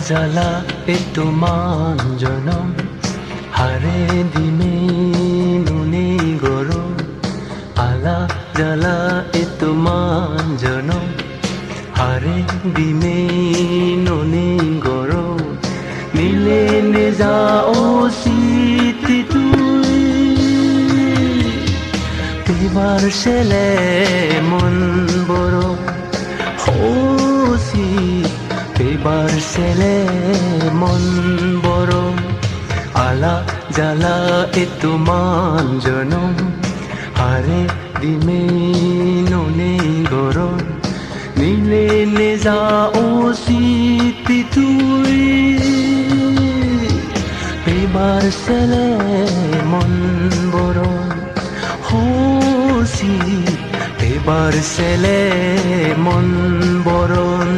জ্বালা এতো মান জনম হারে দিনে নুনে গরম আলা জ্বালা এতো মান জনম হারে দিনে নুনে গরম মিলে নে যাও স্মৃতি তুই এবার ছেলে মন বড় হসি এবার ছেলে মন বড় আলা জ্বালা এতো মান জনম হারে দিনে নুনে গরম মিলে নে যাও স্মৃতি তুই এবার ছেলে মন বড় হসি এবার ছেলে মন বরণ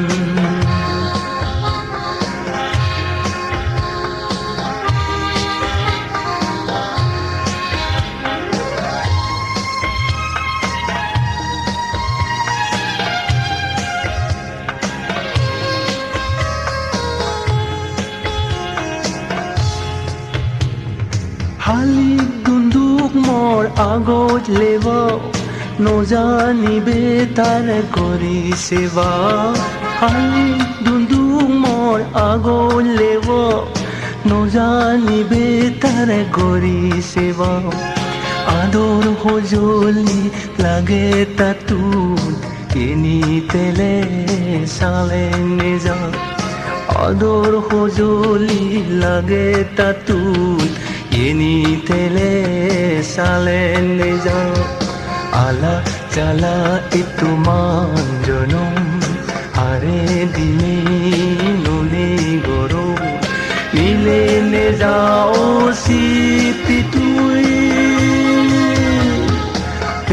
হালি দুন্দুক মোর আগত লেব নজানিবে তার করি সেবা হালি দুন্দুক মোর আগত লেব নজানিবে তার করি সেবা আদর হজলি লাগে তাতুন কিনি তেলে সালে নিজা আদর হজলি লাগে তাতুন কিনি তেলে সালে নিজা আলা জ্বালা এতো মান জনম হারে দিনে নুনে গরম মিলে নে যাও স্মৃতি তুই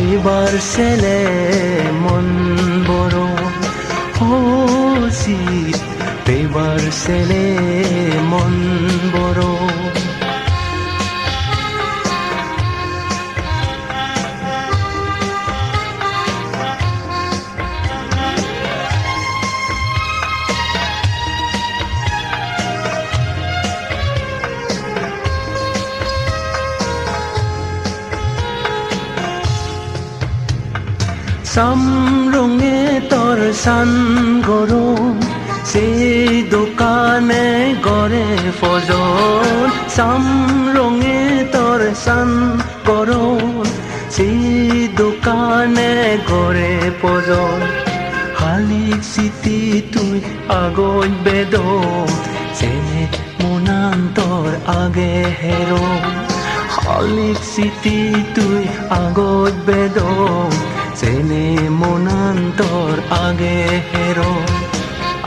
এবার ছেলে মন বড় হসি এবার ছেলে মন বড় সামরঙে তোর সান গরম সেই দোকানে গড়ে ফজন সামরঙে তোর সান গরম সেই দোকানে গড়ে ফজন হালিক স্মৃতি তুই আগত বেদম চেনে মনান তোর আগে হেরম হালিক স্মৃতি তুই আগত বেদম চেনে মনান্তর আগে হেরো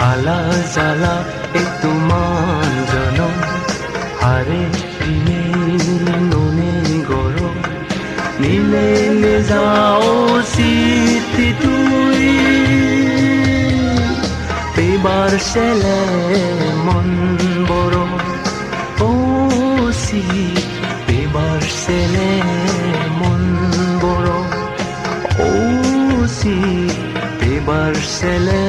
আলা জ্বালা এতো মান জনম হারে দিনে নুনে গরম মিলে নে যাও স্মৃতি তুই এবার ছেলে মন বড় হসি এবার ছেলে মন বড় এবার ছেলে